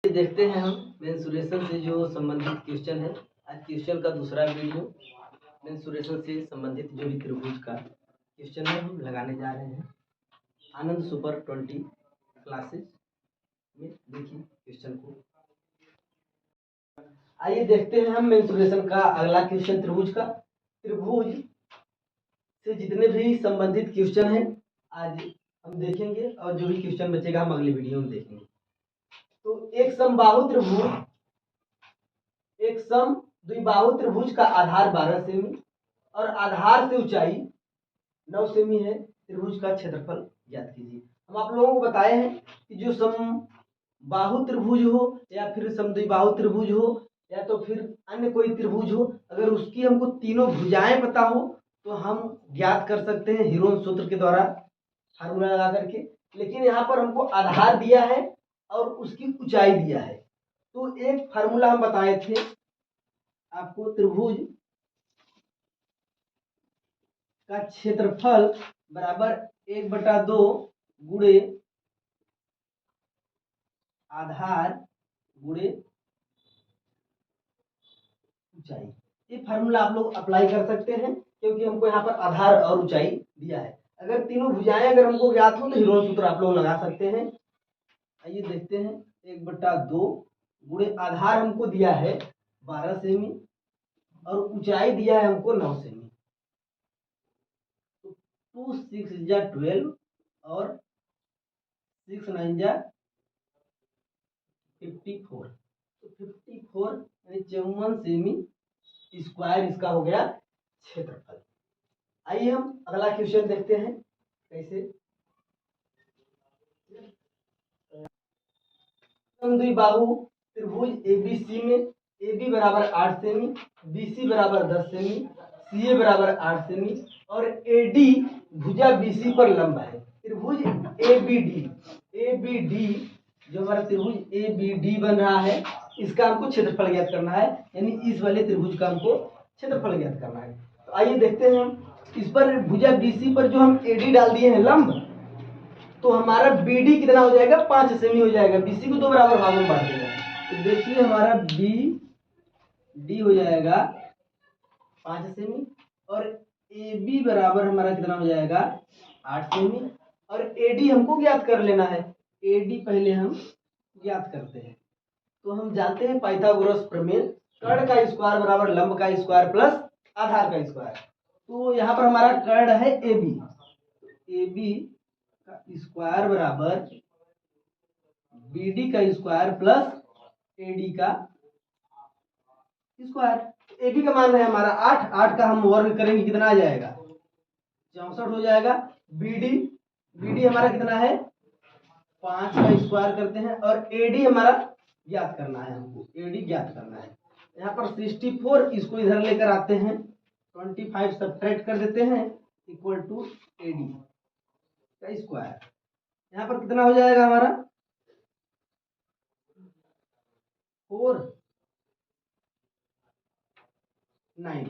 देखते हैं हम मेंसुरेशन से जो संबंधित क्वेश्चन है। आज क्वेश्चन का दूसरा वीडियो मेंसुरेशन से संबंधित जो भी त्रिभुज का क्वेश्चन है हम लगाने जा रहे हैं आनंद सुपर 20 क्लासेस में। देखिए क्वेश्चन को, आइए देखते हैं हम मेंसुरेशन का अगला क्वेश्चन। त्रिभुज से जितने भी संबंधित क्वेश्चन है आज हम देखेंगे और जो भी क्वेश्चन बचेगा हम अगले वीडियो में देखेंगे। तो एक सम द्विबाहु त्रिभुज का आधार 12 सेमी और आधार से ऊंचाई 9 सेमी है। त्रिभुज का क्षेत्रफल ज्ञात कीजिए। हम आप लोगों को बताए हैं कि जो समबाहु त्रिभुज हो या फिर समद्विबाहु त्रिभुज हो या तो फिर अन्य कोई त्रिभुज हो, अगर उसकी हमको तीनों भुजाएं पता हो तो हम ज्ञात कर सकते हैं हीरोन सूत्र के द्वारा फार्मूला लगा करके। लेकिन यहाँ पर हमको आधार दिया है और उसकी ऊंचाई दिया है, तो एक फार्मूला हम बताए थे आपको, त्रिभुज का क्षेत्रफल बराबर 1/2 गुणे आधार गुणे ऊंचाई। ये फार्मूला आप लोग अप्लाई कर सकते हैं क्योंकि हमको यहाँ पर आधार और ऊंचाई दिया है। अगर तीनों भुजाएं अगर हमको ज्ञात हो तो हीरोन सूत्र आप लोग लगा सकते हैं। आइए देखते हैं 1/2 गुणे आधार हमको दिया है 12 सेमी और ऊंचाई दिया है हमको 9 सेमी। तो 2 6 जा 12 और 6 9 जा 54, तो 54 यानी 54 सेमी स्क्वायर इसका हो गया क्षेत्रफल। आइए हम अगला क्वेश्चन देखते हैं कैसे। द्विबाहु त्रिभुज एबीसी में AB बराबर 8 सेमी, BC बराबर 10 सेमी, CA बराबर 8 सेमी और AD भुजा BC पर लंब है। त्रिभुज ABD जो हमारा त्रिभुज ABD बन रहा है इसका हमको क्षेत्रफल ज्ञात करना है, यानी इस वाले त्रिभुज का हमको क्षेत्रफल ज्ञात करना है। तो आइए देखते हैं हम इस पर भुजा BC पर जो हम AD डाल दिए हैं लंब, तो हमारा BD कितना हो जाएगा 5 सेमी हो जाएगा। BC को 2 बराबर भागों में बांट देगा, तो देखिए हमारा BD हो जाएगा 5 सेमी और AB बराबर हमारा कितना हो जाएगा 8 सेमी और AD हमको ज्ञात कर लेना है। AD पहले हम ज्ञात करते हैं। तो हम जानते हैं पाइथागोरस प्रमेय, कर्ण का स्क्वायर बराबर लंब का स्क्वायर प्लस आधार का स्क्वायर। तो यहाँ पर हमारा कर्ण है AB का स्क्वायर बराबर BD का स्क्वायर प्लस AD का स्क्वायर। AB का मान है हमारा 8 का हम वर्ग करेंगे कितना आ जाएगा 64 हो जाएगा। BD हमारा कितना है 5 का स्क्वायर करते हैं और AD हमारा ज्ञात करना है, हमको AD ज्ञात करना है। यहाँ पर 64 इसको इधर लेकर आते हैं, 25 सब्ट्रैक्ट कर देते हैं इक्वल टू AD का स्क्वायर। यहाँ पर कितना हो जाएगा हमारा 4 9,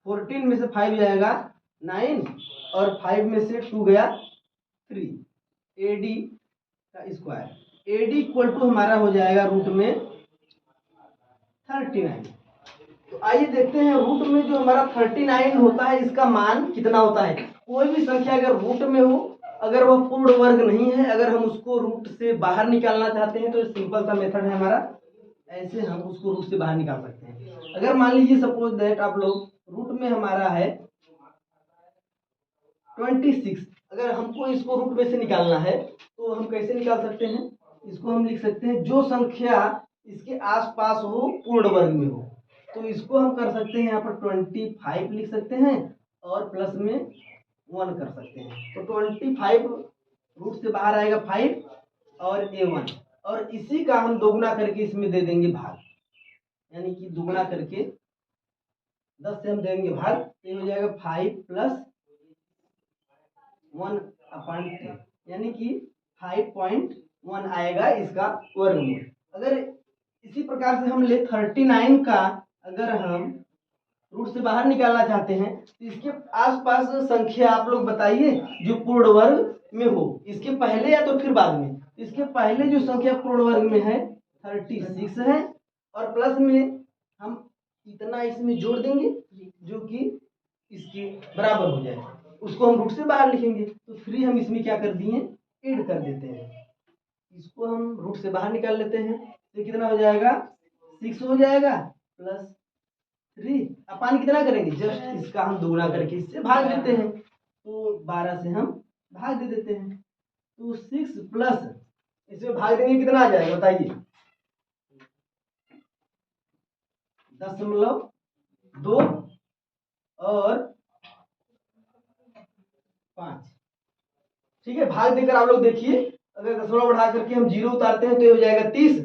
14 में से 5 जाएगा 9 और 5 में से 2 गया 3, AD का स्क्वायर। AD इक्वल टू हमारा हो जाएगा रूट में 39। तो आइए देखते हैं रूट में जो हमारा 39 होता है इसका मान कितना होता है। कोई भी संख्या अगर रूट में हो, अगर वह पूर्ण वर्ग नहीं है, अगर हम उसको रूट से बाहर निकालना चाहते हैं तो सिंपल सा मेथड है हमारा, ऐसे हम उसको रूट से बाहर निकाल सकते हैं। अगर मान लीजिए सपोज दैट आप लोग रूट में हमारा है 26, अगर हमको इसको रूट में से निकालना है तो हम कैसे निकाल सकते हैं, इसको हम लिख सकते हैं जो संख्या इसके आसपास हो पूर्ण वर्ग में हो, तो इसको हम कर सकते हैं यहाँ पर 25 लिख सकते हैं और प्लस में 1 कर सकते हैं। तो 25 रूट से बाहर आएगा 5 और A1 और इसी का हम दोगुना करके इसमें दे देंगे भाग, यानी कि दोगुना करके 10 से हम देंगे भाग, ये हो जाएगा 5 प्लस 1/10 यानी कि 5.1 आएगा इसका वर्गमूल। अगर इसी प्रकार से हम ले 39 का अगर हम रूट से बाहर निकालना चाहते हैं तो इसके आसपास संख्या आप लोग बताइए जो पूर्ण वर्ग में हो, इसके पहले या तो फिर बाद में। इसके पहले जो संख्या पूर्ण वर्ग में है 36 है, और प्लस में हम इतना इसमें जोड़ देंगे जो कि इसके बराबर हो जाए, उसको हम रूट से बाहर लिखेंगे। तो 3 हम इसमें क्या कर दिए, ऐड कर देते हैं, इसको हम रूट से बाहर निकाल लेते हैं। तो कितना हो जाएगा, 6 हो जाएगा प्लस 3। अब पानी कितना करेंगे, जस्ट इसका हम दोगुना करके इससे भाग देते हैं, तो 12 से हम भाग दे देते हैं। तो 6 प्लस इसमें भाग देंगे कितना आ जाएगा बताइए, 0.2 और 5। ठीक है, भाग देकर आप लोग देखिए, अगर दशमलव बढ़ा करके हम 0 उतारते हैं तो ये हो जाएगा 30,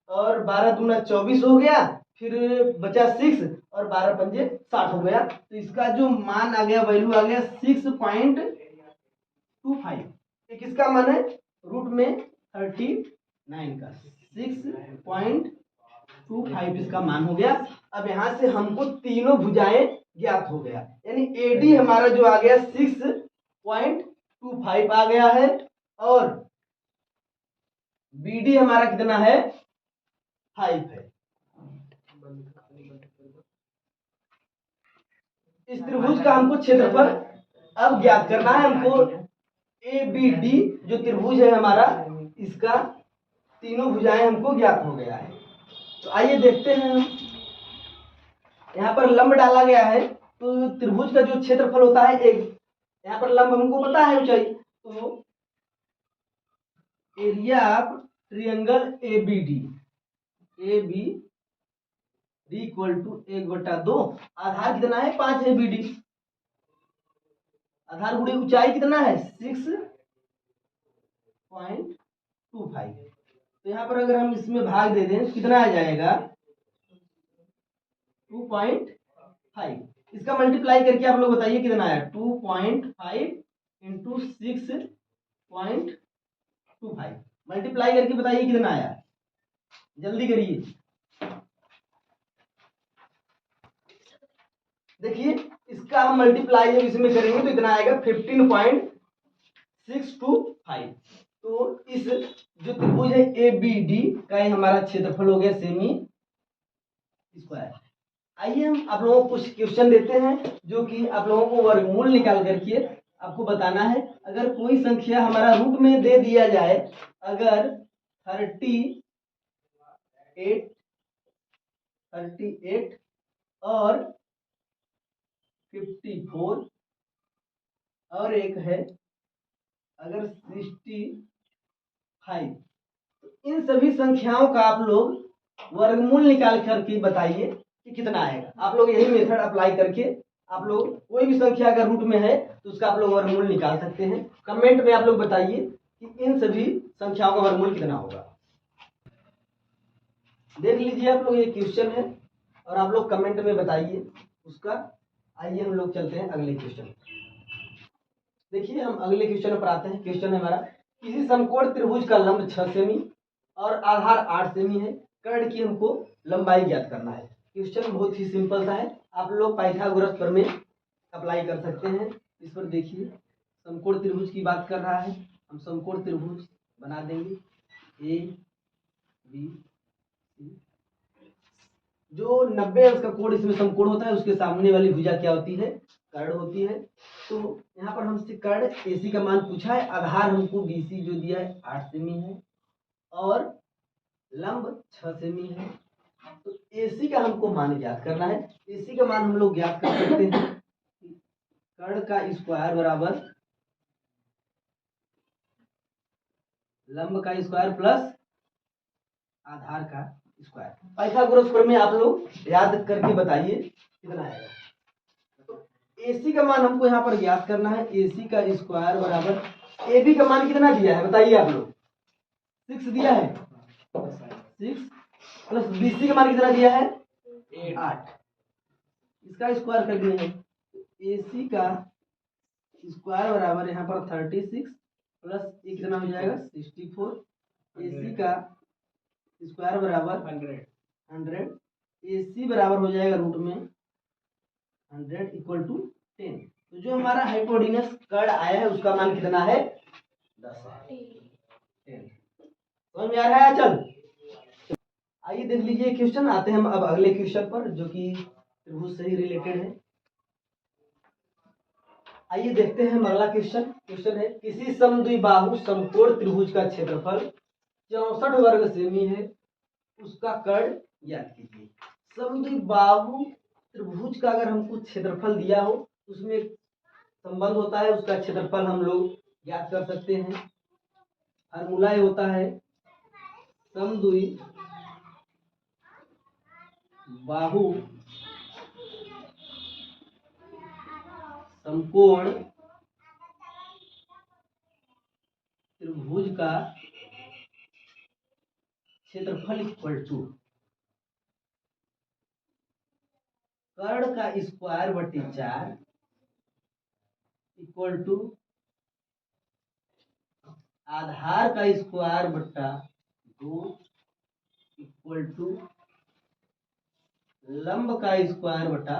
और 12 दूना 24 हो गया, फिर बचा 6 और 12 पंजे 60 हो गया। तो इसका जो मान आ गया, वैल्यू आ गया 6.25। ये किसका मान है, रूट में 39 का 6.25 इसका मान हो गया। अब यहां से हमको तीनों भुजाएं ज्ञात हो गया, यानी एडी हमारा जो आ गया 6.25 आ गया है, और बीडी हमारा कितना है, 5 है। इस त्रिभुज का हमको क्षेत्रफल अब ज्ञात करना है। हमको ए बी डी जो त्रिभुज है हमारा, इसका तीनों भुजाएं हमको ज्ञात हो गया है। तो आइए देखते हैं, हम यहाँ पर लंब डाला गया है, तो त्रिभुज का जो क्षेत्रफल होता है, एक यहाँ पर लंब हमको पता है ऊंचाई, तो area of triangle A B D equal to 1/2। आधार कितना है, 5 है, बीडी आधार गुणे ऊंचाई कितना है, 6.25। तो यहाँ पर अगर हम इसमें भाग दे दें तो कितना आ जाएगा, 2.5। इसका मल्टीप्लाई करके आप लोग बताइए कितना आया, 2.5 इंटू 6.25। मल्टीप्लाई करके बताइए कितना आया, जल्दी करिए। देखिए, इसका हम मल्टीप्लाई जब इसमें करेंगे तो इतना आएगा 15.625। तो इस जो त्रिभुज है ए बी डी का हमारा क्षेत्रफल हो गया सेमी स्क्वायर। आइए हम आप लोगों को कुछ क्वेश्चन देते हैं, जो कि आप लोगों को वर्गमूल निकाल करके आपको बताना है। अगर कोई संख्या हमारा रूट में दे दिया जाए, अगर 38 और 54 और एक है अगर 65, तो इन सभी संख्याओं का आप लोग वर्गमूल निकाल करके बताइए कि कितना आएगा। आप लोग यही मेथड अप्लाई करके आप लोग कोई भी संख्या अगर रूट में है तो उसका आप लोग वर्गमूल निकाल सकते हैं। कमेंट में आप लोग बताइए कि इन सभी संख्याओं का वर्गमूल कितना होगा। देख लीजिए आप लोग, ये क्वेश्चन है और आप लोग कमेंट में बताइए उसका। आइए हम लोग चलते हैं अगले क्वेश्चन। देखिए, हम अगले क्वेश्चन पर आते हैं। क्वेश्चन है हमारा, किसी समकोण त्रिभुज का लंब 6 सेमी और आधार 8 सेमी है, कर्ण की हमको लंबाई ज्ञात करना है। क्वेश्चन बहुत ही सिंपल सा है, आप लोग पाइथागोरस प्रमेय अप्लाई कर सकते हैं। इस पर देखिए, समकोण त्रिभुज की बात कर रहा है, हम समकोण त्रिभुज बना देंगे ए बी सी। जो 90 अंश का कोण इसमें समकोण होता है, उसके सामने वाली भुजा क्या होती है, कर्ण होती है। तो यहाँ पर हमसे कर्ण एसी का मान पूछा है, आधार हमको बीसी जो दिया है 8 सेमी है और लंब 6 सेमी है। तो एसी का हमको मान ज्ञात करना है। एसी का मान हम लोग ज्ञात कर सकते हैं, कर्ण का स्क्वायर बराबर लंब का स्क्वायर प्लस आधार का स्क्वायर। पाइथागोरस प्रमेय आप लोग याद करके बताइए कितना आएगा। एसी का मान हमको यहाँ पर ज्ञात करना है, एसी का स्क्वायर बराबर एबी का मान कितना दिया है बताइए आप लोग, 6 दिया है, 6 प्लस बीसी का मान कितना दिया है, 8। इसका स्क्वायर कर दिया है, एसी का स्क्वायर बराबर यहाँ पर 36 प्लस ये कितना हो जाएगा 64। एसी का स्क्वायर बराबर 100। एसी बराबर हो जाएगा रूट में 100 इक्वल टू 10। तो जो हमारा हाइपोटेन्यूस कर्ण आया है उसका मान कितना है, 10 है, 10। समझ में आ रहा है? चल आइए देख लीजिए क्वेश्चन। आते हैं हम अब अगले क्वेश्चन पर जो कि त्रिभुज से ही रिलेटेड है। आइए देखते हैं हम अगला क्वेश्चन। क्वेश्चन है किसी समद्विबाहु समकोण त्रिभुज का क्षेत्रफल 64 वर्ग सेमी है, उसका कर्ण ज्ञात कीजिए। समद्विबाहु त्रिभुज का अगर हमको क्षेत्रफल दिया हो उसमें संबंध होता है, उसका क्षेत्रफल हम लोग ज्ञात कर सकते हैं। फार्मूला ये होता है समद्विबाहु समकोण त्रिभुज का क्षेत्रफल इक्वल टू कर्ण का स्क्वायर बटे 4 इक्वल टू आधार का स्क्वायर बटा 2 इक्वल टू लंब का स्क्वायर बटा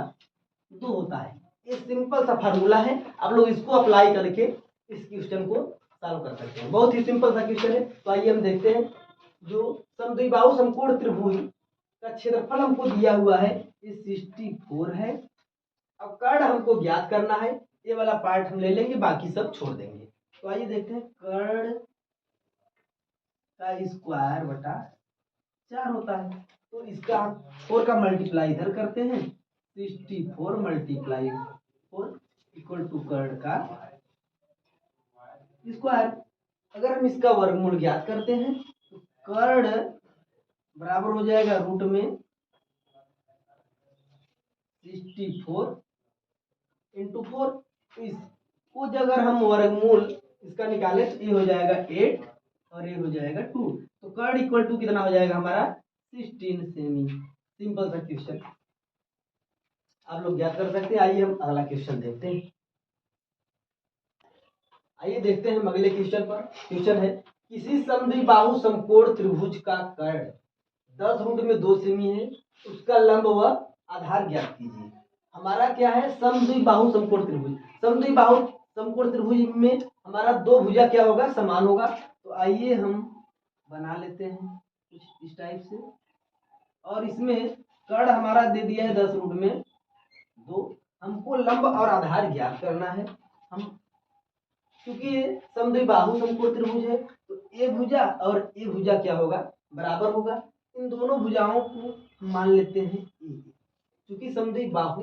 2 होता है। ये सिंपल सा फार्मूला है, आप लोग इसको अप्लाई करके इस क्वेश्चन को सॉल्व कर सकते हैं। बहुत ही सिंपल सा क्वेश्चन है। तो आइए हम देखते हैं। जो समद्विबाहु समकोण त्रिभुज का क्षेत्रफल हमको दिया हुआ है ये 64 है। अब कर्ण हमको ज्ञात करना है, ये वाला पार्ट हम ले लेंगे, बाकी सब छोड़ देंगे। तो आइए देखते हैं। कर्ण का स्क्वायर बटा 4 होता है, तो इसका 4 का मल्टीप्लाई इधर करते हैं, 64 मल्टीप्लाई 4 इक्वल टू कर्ण का स्क्वायर। अगर हम इसका वर्गमूल ज्ञात करते हैं तो कर्ण बराबर हो जाएगा रूट में 64 इंटू 4। तो इसको अगर हम वर्गमूल इसका निकाले तो ये हो जाएगा 8 और ये हो जाएगा 2। तो कर्ण इक्वल टू कितना हो जाएगा हमारा 16 सेमी। सिंपल सा क्वेश्चन आप लोग ज्ञात कर सकते हैं। आइए हम अगला क्वेश्चन देखते हैं। आइए देखते हैं हम अगले क्वेश्चन पर। क्वेश्चन है किसी समद्विबाहु समकोण त्रिभुज का कर्ण 10 रूट में 2 सेमी है, उसका लंब व आधार ज्ञात कीजिए। हमारा क्या है? समद्विबाहु समकोण त्रिभुज। समद्विबाहु समकोण त्रिभुज में हमारा दो भुजा क्या होगा? समान होगा। तो आइए हम बना लेते हैं कुछ इस टाइप से। और इसमें कर्ण हमारा दे दिया है 10 रूट में 2। हमको लंब और आधार ज्ञात करना है। हम क्योंकि ये समद्विबाहु समकोण त्रिभुज है तो ए भुजा और ए भुजा क्या होगा? बराबर होगा। इन दोनों भुजाओं को मान लेते हैं ए। क्योंकि समद्विबाहु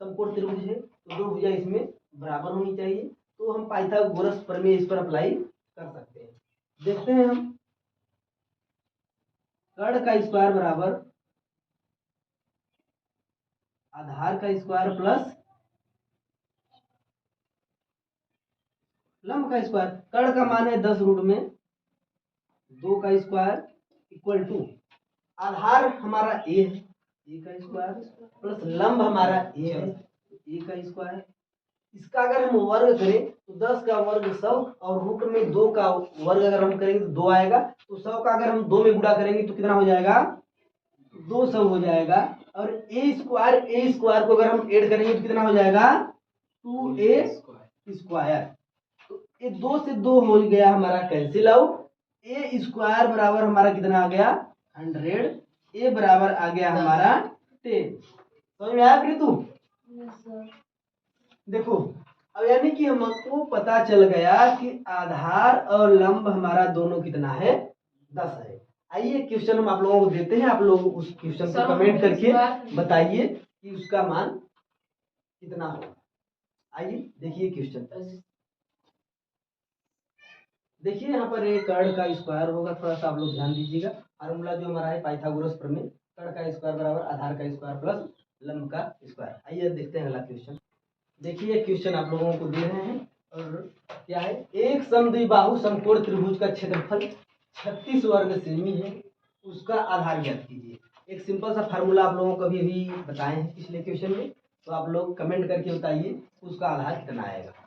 समकोण त्रिभुज है तो दो भुजा इसमें बराबर होनी चाहिए। तो हम पाइथागोरस प्रमेय इस पर अप्लाई कर सकते हैं। देखते हैं हम। कर्ण का स्क्वायर बराबर आधार का स्क्वायर प्लस लंब का स्क्वायर। कर्ण का मान है 10 रूट में 2 का स्क्वायर इक्वल टू आधार हमारा ए है, ए का स्क्वायर प्लस लंब हमारा ए है, ए का स्क्वायर। इसका अगर हम वर्ग करें तो 10 का वर्ग 100 और रूट में 2 का वर्ग अगर हम करेंगे तो 2 आएगा। तो 100 का अगर हम 2 में गुणा करेंगे तो कितना हो जाएगा? 200 हो जाएगा। और ए स्क्वायर को अगर हम ऐड करेंगे तो कितना हो जाएगा? 2a square. तो ये 2 से 2 हो गया हमारा कैंसिल आउट। ए स्क्वायर बराबर हमारा कितना आ गया? 100। ए बराबर आ गया हमारा 10। समझ में आया प्रीतु? देखो अब यानी कि हमको पता चल गया कि आधार और लंब हमारा दोनों कितना है? 10 है। आइए क्वेश्चन हम आप लोगों को देते हैं, आप लोग उस क्वेश्चन को कमेंट करके बताइए कि उसका मान कितना होगा। आइए देखिए क्वेश्चन। देखिए यहाँ पर एक कर्ण का स्क्वायर होगा, थोड़ा सा आप लोग ध्यान दीजिएगा। फार्मूला जो हमारा है पाइथागोरस प्रमेय, कर्ण का स्क्वायर बराबर आधार का स्क्वायर प्लस लंब का स्क्वायर। आइए देखते हैं अगला क्वेश्चन। देखिए क्वेश्चन आप लोगों को दे रहे हैं और क्या है? एक समद्विबाहु समकोण त्रिभुज का क्षेत्रफल 36 वर्ग सेमी है, उसका आधार ज्ञात कीजिए। एक सिंपल सा फार्मूला आप लोगों को अभी बताए हैं पिछले क्वेश्चन में, तो आप लोग कमेंट करके बताइए उसका आधार कितना आएगा।